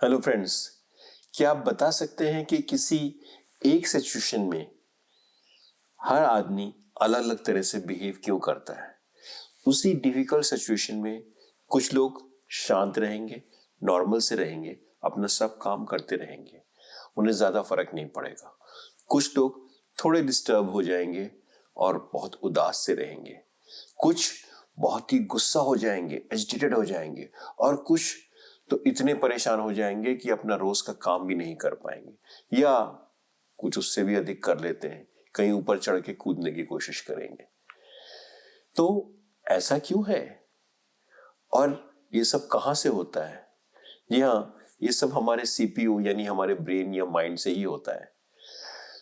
Hello friends, क्या आप बता सकते हैं कि किसी एक सिचुएशन में हर आदमी अलग अलग तरह से बिहेव क्यों करता है? उसी डिफिकल्ट सिचुएशन में कुछ लोग शांत रहेंगे, नॉर्मल से रहेंगे, अपना सब काम करते रहेंगे, उन्हें ज्यादा फर्क नहीं पड़ेगा। कुछ लोग थोड़े डिस्टर्ब हो जाएंगे और बहुत उदास से रहेंगे। कुछ बहुत ही गुस्सा हो जाएंगे, एजिटेटेड हो जाएंगे, और कुछ तो इतने परेशान हो जाएंगे कि अपना रोज का काम भी नहीं कर पाएंगे, या कुछ उससे भी अधिक कर लेते हैं, कहीं ऊपर चढ़ के कूदने की कोशिश करेंगे। तो ऐसा क्यों है और ये सब कहां से होता है? जी हाँ, ये सब हमारे सीपीयू यानी हमारे ब्रेन या माइंड से ही होता है।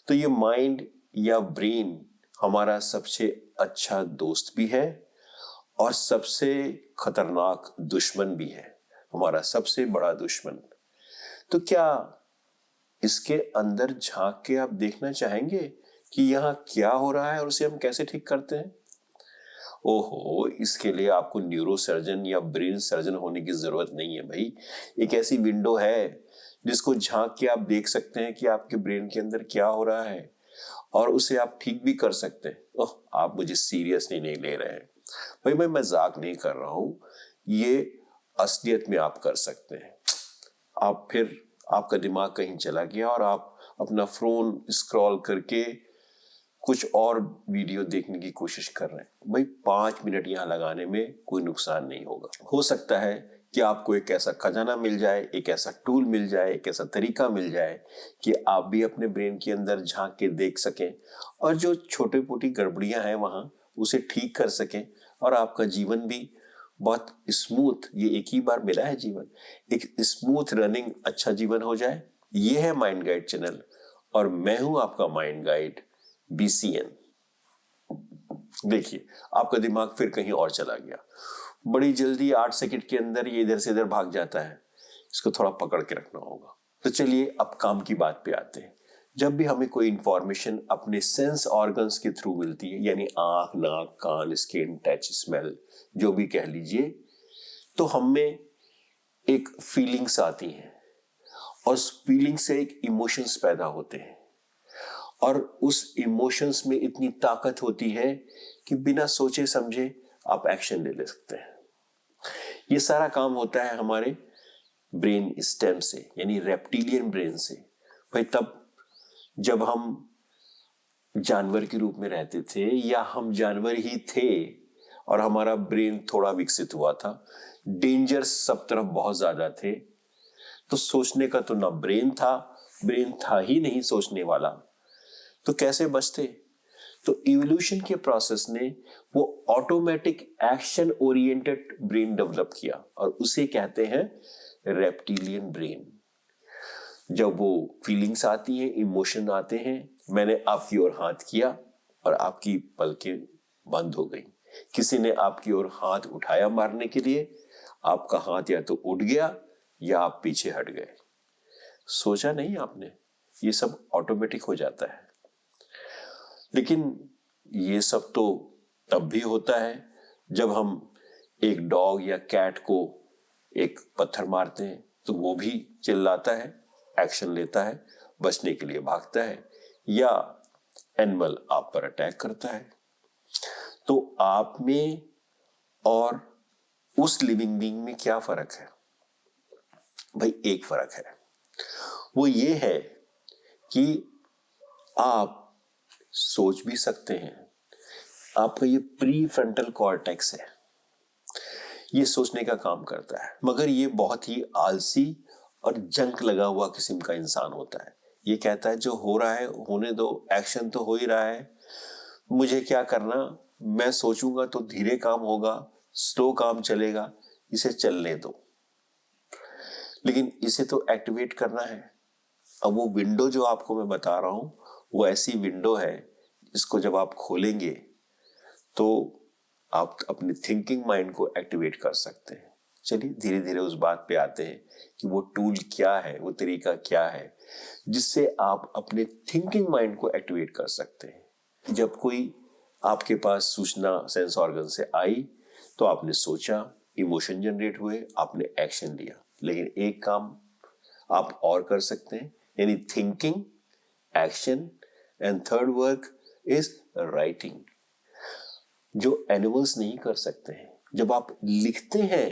तो ये माइंड या ब्रेन हमारा सबसे अच्छा दोस्त भी है और सबसे खतरनाक दुश्मन भी है, हमारा सबसे बड़ा दुश्मन। तो क्या इसके अंदर झांक के आप देखना चाहेंगे कि यहाँ क्या हो रहा है और उसे हम कैसे ठीक करते हैं? ओहो, इसके लिए आपको न्यूरो सर्जन या ब्रेन सर्जन होने की जरूरत नहीं है भाई। एक ऐसी विंडो है जिसको झांक के आप देख सकते हैं कि आपके ब्रेन के अंदर क्या हो रहा है और उसे आप ठीक भी कर सकते हैं। ओह, आप मुझे सीरियसली नहीं ले रहे हैं भाई, मैं मजाक नहीं कर रहा हूं, ये असलियत में आप कर सकते हैं। आप फिर आपका दिमाग कहीं चला गया और आप अपना फोन स्क्रॉल करके कुछ और वीडियो देखने की कोशिश कर रहे हैं। भाई 5 मिनट यहाँ लगाने में कोई नुकसान नहीं होगा। हो सकता है कि आपको एक ऐसा खजाना मिल जाए, एक ऐसा टूल मिल जाए, एक ऐसा तरीका मिल जाए कि आप भी अपने ब्रेन के अंदर झांक के देख सकें और जो छोटी मोटी गड़बड़ियां हैं वहां उसे ठीक कर सकें और आपका जीवन भी बहुत स्मूथ, ये एक ही बार मिला है जीवन, एक स्मूथ रनिंग अच्छा जीवन हो जाए। ये है माइंड गाइड चैनल और मैं हूं आपका माइंड गाइड BCN। देखिए, आपका दिमाग फिर कहीं और चला गया, बड़ी जल्दी 8 सेकंड के अंदर ये इधर से इधर भाग जाता है, इसको थोड़ा पकड़ के रखना होगा। तो चलिए अब काम की बात पे आते हैं। जब भी हमें कोई इंफॉर्मेशन अपने सेंस ऑर्गन्स के थ्रू मिलती है, यानी आंख, नाक, कान, स्किन, टच, स्मेल, जो भी कह लीजिए, तो हमें एक फीलिंग्स आती हैं और उस फीलिंग से एक इमोशंस पैदा होते हैं और उस इमोशंस में इतनी ताकत होती है कि बिना सोचे समझे आप एक्शन ले सकते हैं। ये सारा काम होता है हमारे ब्रेन स्टेम से, यानी रेप्टिलियन ब्रेन से। भाई तब जब हम जानवर के रूप में रहते थे या हम जानवर ही थे और हमारा ब्रेन थोड़ा विकसित हुआ था, डेंजर सब तरफ बहुत ज्यादा थे, तो सोचने का तो ना ब्रेन था ही नहीं सोचने वाला, तो कैसे बचते? तो इवोल्यूशन के प्रोसेस ने वो automatic action oriented brain develop किया और उसे कहते हैं रेप्टिलियन ब्रेन। जब वो फीलिंग्स आती हैं, इमोशन आते हैं, मैंने आपकी ओर हाथ किया और आपकी पलकें बंद हो गई। किसी ने आपकी ओर हाथ उठाया मारने के लिए, आपका हाथ या तो उठ गया या आप पीछे हट गए। सोचा नहीं आपने, ये सब ऑटोमेटिक हो जाता है। लेकिन ये सब तो तब भी होता है जब हम एक डॉग या कैट को एक पत्थर मारते हैं तो वो भी चिल्लाता है, एक्शन लेता है, बचने के लिए भागता है, या एनिमल आप पर अटैक करता है। तो आप में और उस लिविंग बीइंग में क्या फर्क है? भाई एक फर्क है, वो ये है कि आप सोच भी सकते हैं। आपका ये प्री फ्रंटल कॉर्टेक्स है, ये सोचने का काम करता है, मगर ये बहुत ही आलसी और जंक लगा हुआ किस्म का इंसान होता है। ये कहता है जो हो रहा है होने दो, एक्शन तो हो ही रहा है, मुझे क्या करना, मैं सोचूंगा तो धीरे काम होगा, स्लो काम चलेगा, इसे चलने दो। लेकिन इसे तो एक्टिवेट करना है। अब वो विंडो जो आपको मैं बता रहा हूं, वो ऐसी विंडो है इसको जब आप खोलेंगे तो आप अपने थिंकिंग माइंड को एक्टिवेट कर सकते हैं। चलिए धीरे धीरे उस बात पे आते हैं कि वो टूल क्या है, वो तरीका क्या है जिससे आप अपने थिंकिंग माइंड को एक्टिवेट कर सकते हैं। जब कोई आपके पास सूचना सेंस ऑर्गन से आई तो आपने सोचा, इमोशन जनरेट हुए, आपने एक्शन लिया। लेकिन एक काम आप और कर सकते हैं, यानी thinking, action and third work is writing, जो एनिमल्स नहीं कर सकते हैं। जब आप लिखते हैं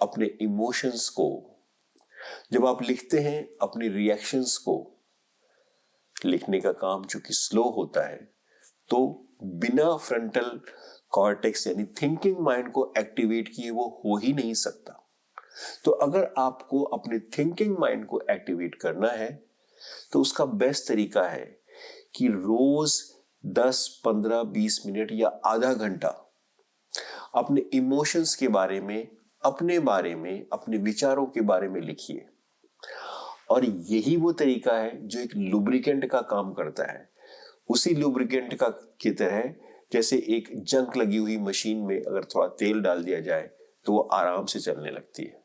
अपने इमोशंस को, जब आप लिखते हैं अपने रिएक्शंस को, लिखने का काम चूंकि स्लो होता है तो बिना फ्रंटल कॉर्टेक्स यानी थिंकिंग माइंड को एक्टिवेट किए वो हो ही नहीं सकता। तो अगर आपको अपने थिंकिंग माइंड को एक्टिवेट करना है तो उसका बेस्ट तरीका है कि रोज 10, 15, 20 मिनट या आधा घंटा अपने इमोशंस के बारे में, अपने बारे में, अपने विचारों के बारे में लिखिए। और यही वो तरीका है जो एक लुब्रिकेंट का काम करता है। उसी लुब्रिकेंट का की तरह जैसे एक जंग लगी हुई मशीन में अगर थोड़ा तेल डाल दिया जाए तो वो आराम से चलने लगती है।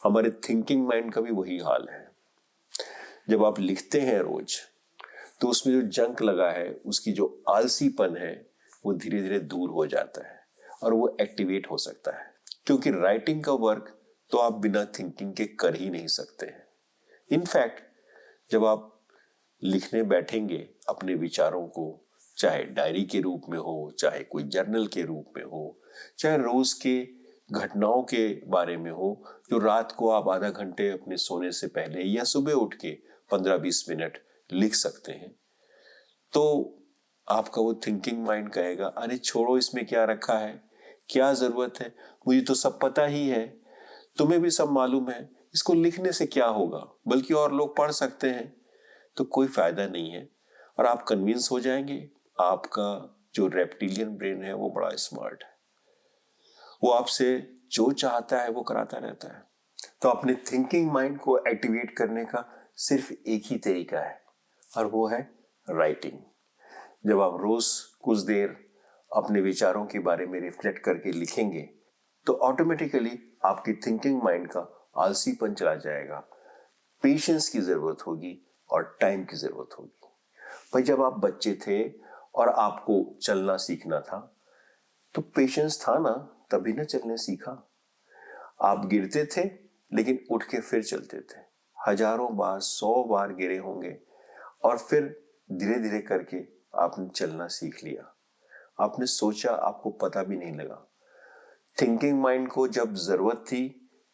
हमारे थिंकिंग माइंड का भी वही हाल है। जब आप लिखते हैं रोज तो उसमें जो जंक लगा है, उसकी जो आलसीपन है, वो धीरे धीरे दूर हो जाता है और वो एक्टिवेट हो सकता है। क्योंकि राइटिंग का वर्क तो आप बिना थिंकिंग के कर ही नहीं सकते हैं। इनफैक्ट जब आप लिखने बैठेंगे अपने विचारों को, चाहे डायरी के रूप में हो, चाहे कोई जर्नल के रूप में हो, चाहे रोज के घटनाओं के बारे में हो, जो रात को आप आधा घंटे अपने सोने से पहले या सुबह उठ के 15-20 मिनट लिख सकते हैं, तो आपका वो थिंकिंग माइंड कहेगा अरे छोड़ो, इसमें क्या रखा है, क्या जरूरत है, मुझे तो सब पता ही है, तुम्हें भी सब मालूम है, इसको लिखने से क्या होगा, बल्कि और लोग पढ़ सकते हैं, तो कोई फायदा नहीं है। और आप कन्विंस हो जाएंगे। आपका जो रेप्टिलियन ब्रेन है वो बड़ा स्मार्ट है, वो आपसे जो चाहता है वो कराता रहता है। तो अपने थिंकिंग माइंड को एक्टिवेट करने का सिर्फ एक ही तरीका है और वो है राइटिंग। जब आप रोज कुछ देर अपने विचारों के बारे में रिफ्लेक्ट करके लिखेंगे तो ऑटोमेटिकली आपकी थिंकिंग माइंड का आलसीपन चला जाएगा। पेशेंस की जरूरत होगी और टाइम की जरूरत होगी। भाई जब आप बच्चे थे और आपको चलना सीखना था तो पेशेंस था ना, तभी ना चलने सीखा। आप गिरते थे लेकिन उठ के फिर चलते थे। हजारों बार, 100 बार गिरे होंगे और फिर धीरे धीरे करके आपने चलना सीख लिया। आपने सोचा, आपको पता भी नहीं लगा। थिंकिंग माइंड को जब जरूरत थी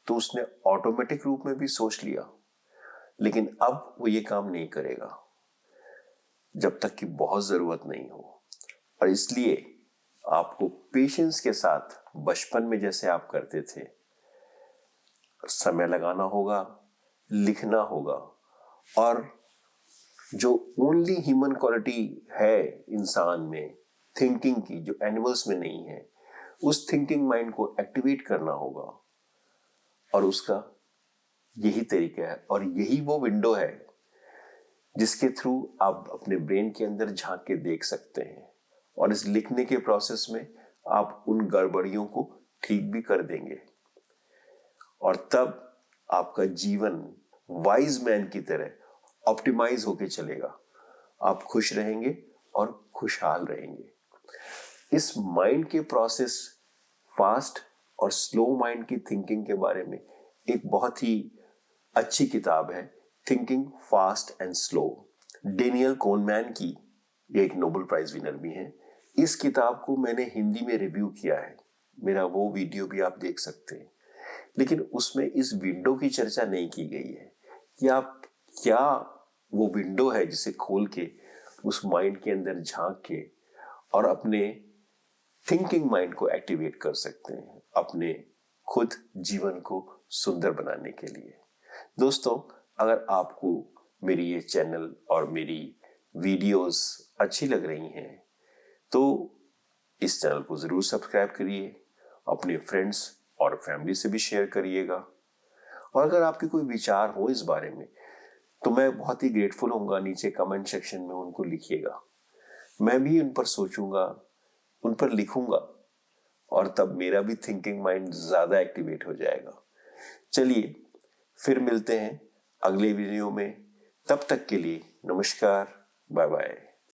तो उसने ऑटोमेटिक रूप में भी सोच लिया, लेकिन अब वो ये काम नहीं करेगा जब तक कि बहुत जरूरत नहीं हो। और इसलिए आपको पेशेंस के साथ बचपन में जैसे आप करते थे, समय लगाना होगा, लिखना होगा। और जो ओनली ह्यूमन क्वालिटी है इंसान में, थिंकिंग की, जो एनिमल्स में नहीं है, उस थिंकिंग माइंड को एक्टिवेट करना होगा। और उसका यही तरीका है और यही वो विंडो है जिसके थ्रू आप अपने ब्रेन के अंदर झांक के देख सकते हैं। और इस लिखने के प्रोसेस में आप उन गड़बड़ियों को ठीक भी कर देंगे और तब आपका जीवन वाइज मैन की तरह ऑप्टिमाइज होके चलेगा। आप खुश रहेंगे और खुशहाल रहेंगे। इस माइंड के प्रोसेस, फास्ट और स्लो माइंड की थिंकिंग के बारे में एक बहुत ही अच्छी किताब है, thinking fast and slow. Daniel Kahneman की, ये एक नोबेल प्राइज विनर भी हैं। इस किताब को मैंने हिंदी में रिव्यू किया है, मेरा वो वीडियो भी आप देख सकते हैं। लेकिन उसमें इस विंडो की चर्चा नहीं की गई है कि आप क्या वो विंडो है जिसे खोल के उस माइंड के अंदर झांक के और अपने थिंकिंग माइंड को एक्टिवेट कर सकते हैं अपने खुद जीवन को सुंदर बनाने के लिए। दोस्तों, अगर आपको मेरी ये चैनल और मेरी वीडियोस अच्छी लग रही हैं तो इस चैनल को जरूर सब्सक्राइब करिए, अपने फ्रेंड्स और फैमिली से भी शेयर करिएगा। और अगर आपके कोई विचार हो इस बारे में तो मैं बहुत ही ग्रेटफुल होऊंगा, नीचे कमेंट सेक्शन में उनको लिखिएगा। मैं भी उन पर सोचूंगा, उन पर लिखूंगा और तब मेरा भी थिंकिंग माइंड ज्यादा एक्टिवेट हो जाएगा। चलिए फिर मिलते हैं अगले वीडियो में, तब तक के लिए नमस्कार, बाय बाय।